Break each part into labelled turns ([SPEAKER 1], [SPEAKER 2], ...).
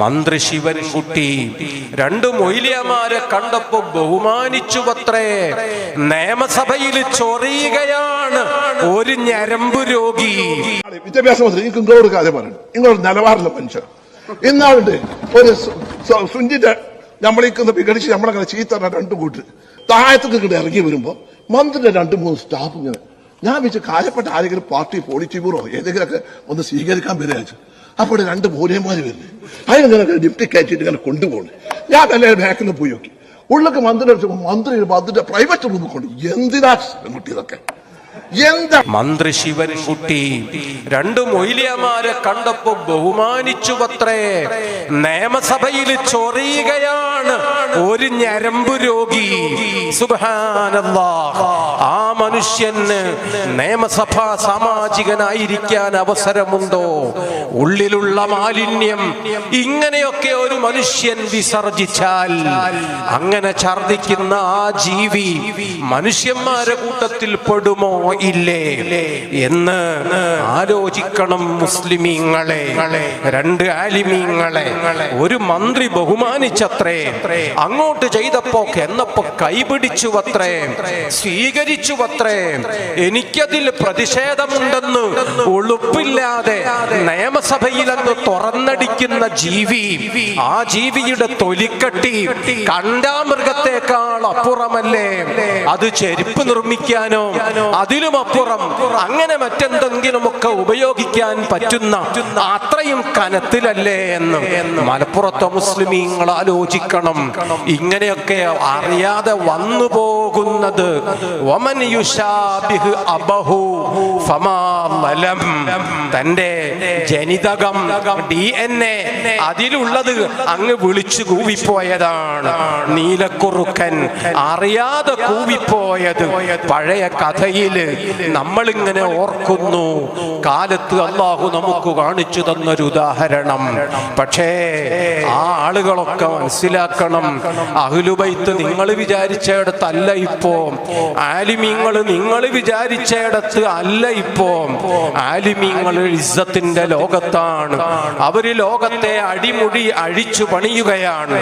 [SPEAKER 1] മന്ത്രി ശിവൻകുട്ടി രണ്ടു മൊയ്ലിയമാരെ കണ്ടപ്പോ ബഹുമാനിച്ചുവത്രേ. നിയമസഭയിൽ ചൊറിയുകയാണ് ഒരു ഞരമ്പ് രോഗി.
[SPEAKER 2] വിദ്യാഭ്യാസ മന്ത്രി നിങ്ങളോട് കാര്യം പറയണം, നിങ്ങളൊരു നിലവാരമുള്ള മനുഷ്യർ. ഇന്നാളുണ്ട് ഒരു സുഞ്ചിന്റെ നമ്മളീക്കുന്ന വിഘടിച്ച് നമ്മളങ്ങനെ ചീത്ത രണ്ടു കൂട്ട് താഴത്തേക്ക് ഇങ്ങോട്ട് ഇറങ്ങി വരുമ്പോ മന്ത്രിയുടെ 2-3 സ്റ്റാഫ് ഇങ്ങനെ ഞാൻ വെച്ച് കാര്യപ്പെട്ട ആരെങ്കിലും പാർട്ടി പോളിറ്റ് ബ്യൂറോ ഏതെങ്കിലുമൊക്കെ ഒന്ന് സ്വീകരിക്കാൻ വരികയാണ്. അപ്പോൾ 2 മൂല്യന്മാര് വരുന്നത് അതിനിങ്ങനെ ലിഫ്റ്റ് കയറ്റിയിട്ട് ഇങ്ങനെ കൊണ്ടുപോകണം. ഞാൻ നല്ല ബാക്കിൽ നിന്ന് പോയി നോക്കി. ഉള്ളൊക്കെ മന്ത്രിയുടെ പ്രൈവറ്റ് റൂമിൽ കൊണ്ട് എന്തിനാ കുട്ടി ഇതൊക്കെ
[SPEAKER 1] മന്ത്രി ശിവൻകുട്ടി രണ്ടു മൊയ്ലിയമാരെ കണ്ടപ്പോ ബഹുമാനിച്ചുവത്രേ. നിയമസഭയിൽ ചൊറിയുകയാണ് ഒരു ഞരമ്പ് രോഗി. സുബ്ഹാനല്ലാഹ്. ആ മനുഷ്യന് നിയമസഭാ സാമാജികനായിരിക്കാൻ അവസരമുണ്ടോ? ഉള്ളിലുള്ള മാലിന്യം ഇങ്ങനെയൊക്കെ ഒരു മനുഷ്യൻ വിസർജിച്ചാൽ അങ്ങനെ ഛർദിക്കുന്ന ആ ജീവി മനുഷ്യന്മാരെ കൂട്ടത്തിൽ പെടുമോ ഇല്ലേ എന്ന് ആലോചിക്കണം മുസ്ലിമീങ്ങളെ. 2 ആലിമീങ്ങളെ ഒരു മന്ത്രി ബഹുമാനിച്ചത്രേ. അങ്ങോട്ട് ചെയ്തപ്പോ എന്നപ്പോ കൈപിടിച്ചുവത്രേ, സ്വീകരിച്ചുവത്രേ. എനിക്കതിൽ പ്രതിഷേധമുണ്ടെന്ന് ഉളുപ്പില്ലാതെ നിയമസഭയിലങ്ങ് തുറന്നടിക്കുന്ന ജീവി, ആ ജീവിയുടെ തൊലിക്കട്ടി കണ്ടാമൃഗത്തെക്കാൾ അപ്പുറമല്ലേ? അത് ചെരുപ്പ് നിർമ്മിക്കാനോ അതിലും അപ്പുറം അങ്ങനെ മറ്റെന്തെങ്കിലുമൊക്കെ ഉപയോഗിക്കാൻ പറ്റുന്ന അത്രയും കനത്തിലല്ലേ എന്ന് മലപ്പുറത്തെ മുസ്ലിമീങ്ങൾ ആലോചിക്കണം. ഇങ്ങനെയൊക്കെ അറിയാതെ വന്നു പോകുന്നത് വമൻ യുശാബിഹ് അബഹു ഫമാ ലം. തന്റെ ജനിതകം DNA അതിലുള്ളത് അങ്ങ് വിളിച്ചു കൂവിപ്പോയതാണ്. നീലക്കുറുക്കൻ അറിയാതെ കൂവിപ്പോയത് പഴയ കഥയില് നമ്മളിങ്ങനെ ഓർക്കുന്നു. കാലത്ത് അള്ളാഹു നമുക്ക് കാണിച്ചു തന്നൊരു ഉദാഹരണം. പക്ഷേ ആ ആളുകളൊക്കെ മനസ്സിലാക്കണം, അഹ്ലുബൈത്ത് നിങ്ങൾ വിചാരിച്ചയിടത്തല്ല ഇപ്പോ, ആലിമീങ്ങൾ നിങ്ങൾ വിചാരിച്ചയിടത്ത് അല്ല ഇപ്പോ. ആലിമീങ്ങൾ ഇസ്സത്തിന്റെ ലോകത്താണ്. അവര് ലോകത്തെ അടിമുടി അഴിച്ചു പണിയുകയാണ്.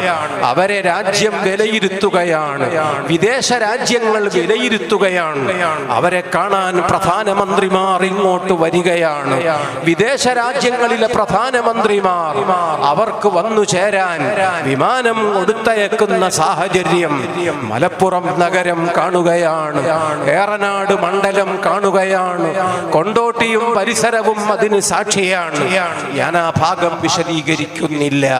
[SPEAKER 1] അവരെ രാജ്യം വിലയിരുത്തുകയാണ്, വിദേശ രാജ്യങ്ങൾ വിലയിരുത്തുകയാണ്. അവരെ കാണാൻ പ്രധാനമന്ത്രിമാർ ഇങ്ങോട്ട് വരികയാണ്. വിദേശ രാജ്യങ്ങളിലെ പ്രധാനമന്ത്രിമാർ അവർക്ക് വന്നു ചേരാൻ വിമാനം കൊടുത്തയക്കുന്ന സാഹചര്യം മലപ്പുറം നഗരം കാണുകയാണ്, ഏറനാട് മണ്ഡലം കാണുകയാണ്, കൊണ്ടോട്ടിയും പരിസരവും അതിന് സാക്ഷിയാണ്. ഞാൻ ആ ഭാഗം വിശദീകരിക്കുന്നില്ല.